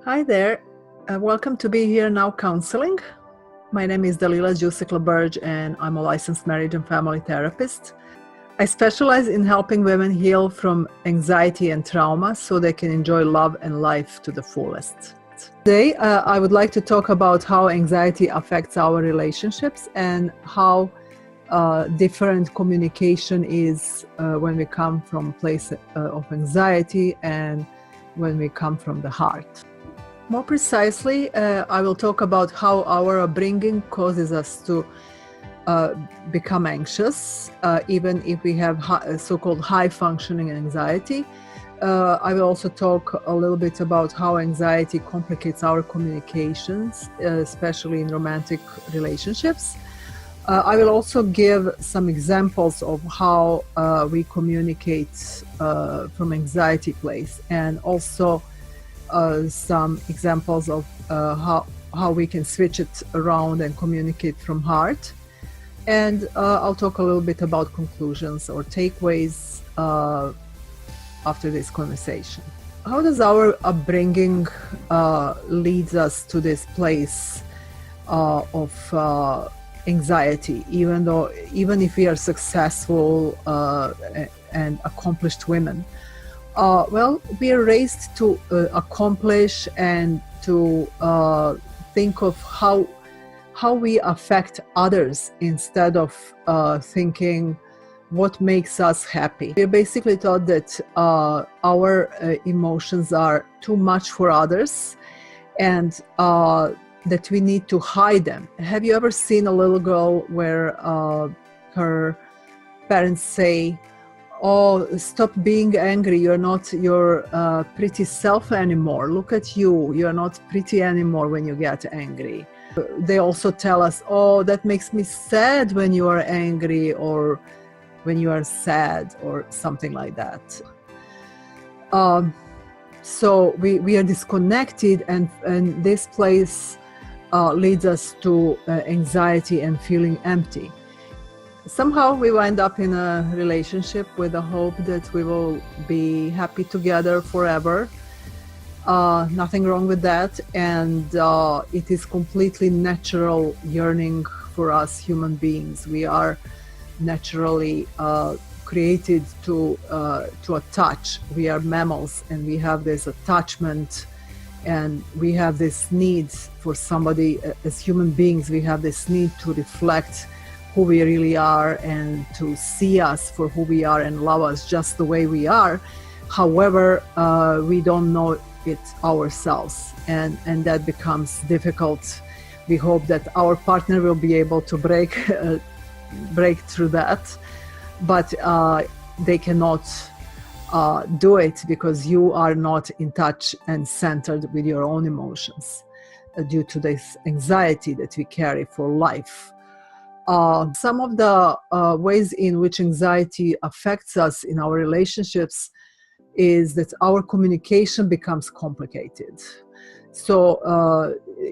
Hi there. Welcome to Be Here Now Counseling. My name is Dalila Jusik-LaBerge and I'm a licensed marriage and family therapist. I specialize in helping women heal from anxiety and trauma so they can enjoy love and life to the fullest. Today, I would like to talk about how anxiety affects our relationships and how different communication is when we come from a place of anxiety and when we come from the heart. More precisely, I will talk about how our upbringing causes us to become anxious, even if we have so-called high-functioning anxiety. I will also talk a little bit about how anxiety complicates our communications, especially in romantic relationships. I will also give some examples of how we communicate from anxiety place, and also some examples of how we can switch it around and communicate from heart. And I'll talk a little bit about conclusions or takeaways after this conversation. How does our upbringing leads us to this place of anxiety, even if we are successful and accomplished women? Well, we are raised to accomplish and to think of how we affect others instead of thinking what makes us happy. We're basically taught that our emotions are too much for others and that we need to hide them. Have you ever seen a little girl where her parents say, "Oh, stop being angry, you're not your pretty self anymore. Look at you, you're not pretty anymore when you get angry." They also tell us, "Oh, that makes me sad when you are angry," or "when you are sad," or something like that. So we are disconnected, and this place leads us to anxiety and feeling empty. Somehow we wind up in a relationship with the hope that we will be happy together forever. Nothing wrong with that, and it is completely natural yearning for us human beings. We are naturally created to attach. We are mammals, and we have this attachment, and we have this need for somebody. As human beings, we have this need to reflect who we really are and to see us for who we are and love us just the way we are. However, we don't know it ourselves, and that becomes difficult. We hope that our partner will be able to break through that, but they cannot do it because you are not in touch and centered with your own emotions due to this anxiety that we carry for life. Some of the ways in which anxiety affects us in our relationships is that our communication becomes complicated. So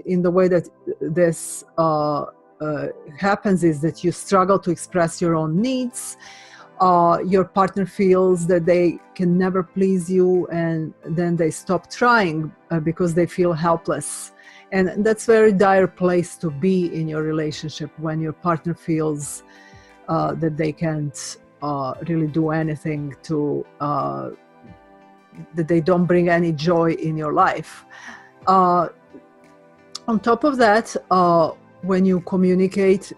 in the way that this happens is that you struggle to express your own needs. Your partner feels that they can never please you, and then they stop trying because they feel helpless. And that's a very dire place to be in your relationship, when your partner feels that they can't really do anything that they don't bring any joy in your life. On top of that, when you communicate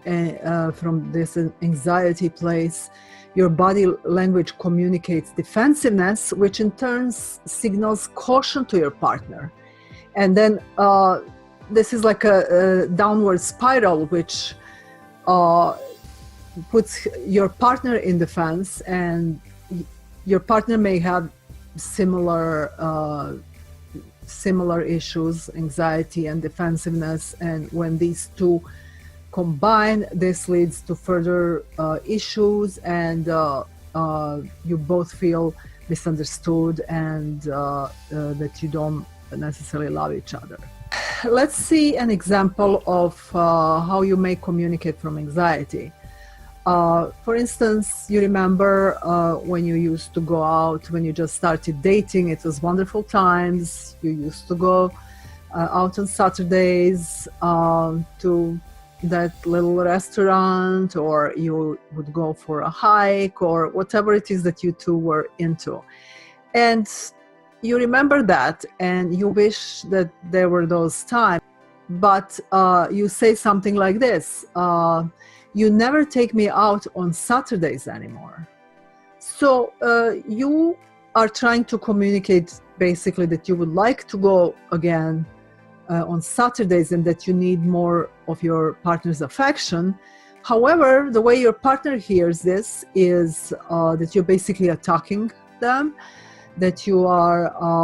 from this anxiety place, your body language communicates defensiveness, which in turn signals caution to your partner. And then this is like a downward spiral, which puts your partner in defense, and your partner may have similar issues, anxiety and defensiveness. And when these two combine, this leads to further issues, and you both feel misunderstood and that you don't necessarily love each other. Let's see an example of how you may communicate from anxiety. For instance, you remember when you used to go out, when you just started dating, it was wonderful times. You used to go out on Saturdays to that little restaurant, or you would go for a hike, or whatever it is that you two were into. And you remember that, and you wish that there were those times. But you say something like this, you never take me out on Saturdays anymore. So you are trying to communicate basically that you would like to go again on Saturdays, and that you need more of your partner's affection. However, the way your partner hears this is that you're basically attacking them, that you are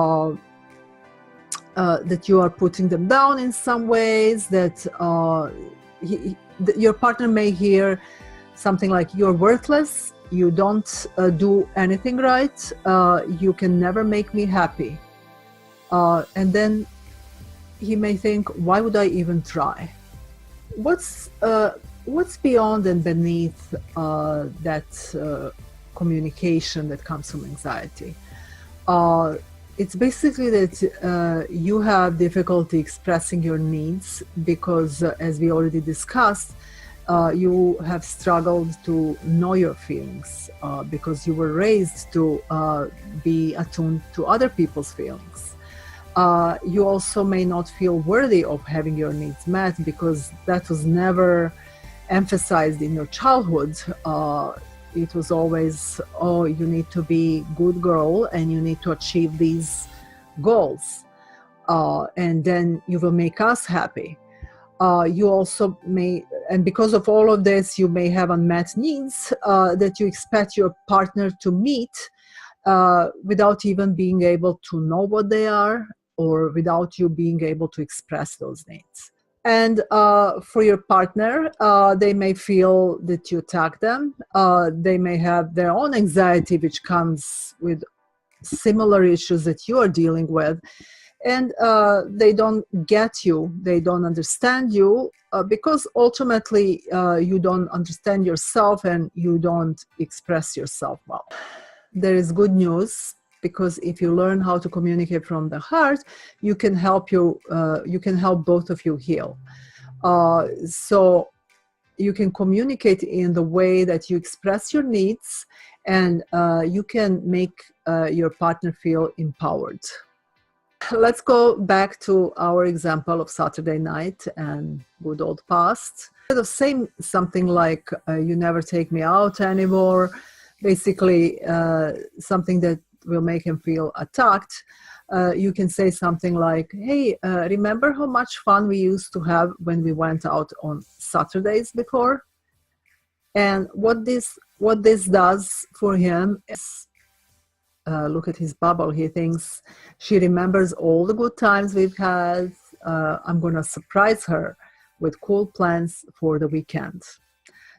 putting them down in some ways, that your partner may hear something like, you're worthless, you don't do anything right, you can never make me happy. And then he may think, why would I even try? What's beyond and beneath that communication that comes from anxiety? It's basically that you have difficulty expressing your needs because, as we already discussed, you have struggled to know your feelings because you were raised to be attuned to other people's feelings. You also may not feel worthy of having your needs met because that was never emphasized in your childhood. It was always, oh, you need to be a good girl and you need to achieve these goals. And then you will make us happy. You also may, and because of all of this, you may have unmet needs that you expect your partner to meet without even being able to know what they are, or without you being able to express those needs. And for your partner, they may feel that you attack them. They may have their own anxiety, which comes with similar issues that you are dealing with. And they don't get you, they don't understand you, because ultimately you don't understand yourself and you don't express yourself well. There is good news, because if you learn how to communicate from the heart, you can help both of you heal. So you can communicate in the way that you express your needs, and you can make your partner feel empowered. Let's go back to our example of Saturday night and good old past. Instead of saying something like, you never take me out anymore, basically something that will make him feel attacked, you can say something like, hey, remember how much fun we used to have when we went out on Saturdays before? And what this does for him is, look at his bubble. He thinks, she remembers all the good times we've had. I'm going to surprise her with cool plans for the weekend.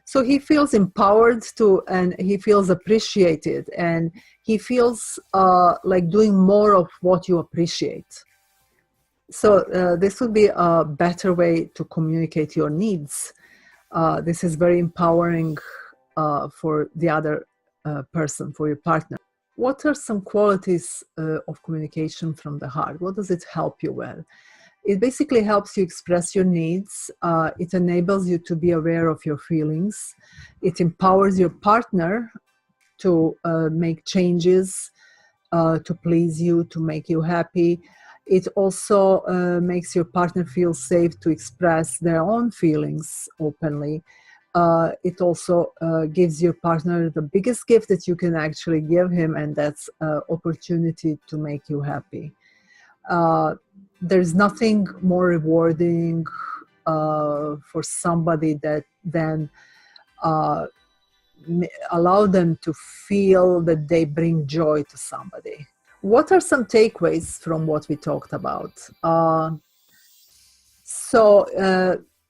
So he feels empowered and he feels appreciated, and he feels like doing more of what you appreciate. So this would be a better way to communicate your needs. This is very empowering for the other person, for your partner. What are some qualities of communication from the heart? What does it help you with? It basically helps you express your needs. It enables you to be aware of your feelings. It empowers your partner to make changes, to please you, to make you happy. It also makes your partner feel safe to express their own feelings openly. It also gives your partner the biggest gift that you can actually give him, and that's opportunity to make you happy. There's nothing more rewarding for somebody than allow them to feel that they bring joy to somebody. What are some takeaways from what we talked about?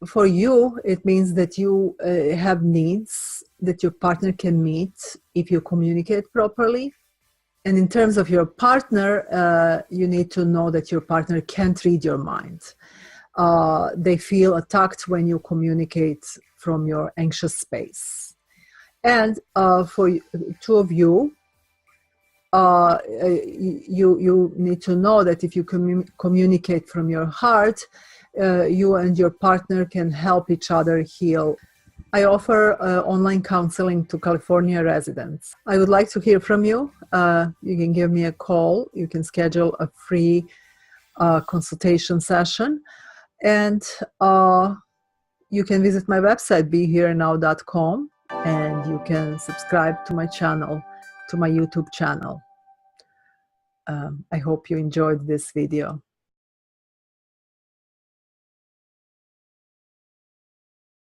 For you, it means that you have needs that your partner can meet if you communicate properly. And in terms of your partner, you need to know that your partner can't read your mind. They feel attacked when you communicate from your anxious space. And for two of you, you need to know that if you communicate from your heart, you and your partner can help each other heal. I offer online counseling to California residents. I would like to hear from you. You can give me a call. You can schedule a free consultation session. And you can visit my website, BeHereNow.com, and you can subscribe to my channel, to my YouTube channel. I hope you enjoyed this video.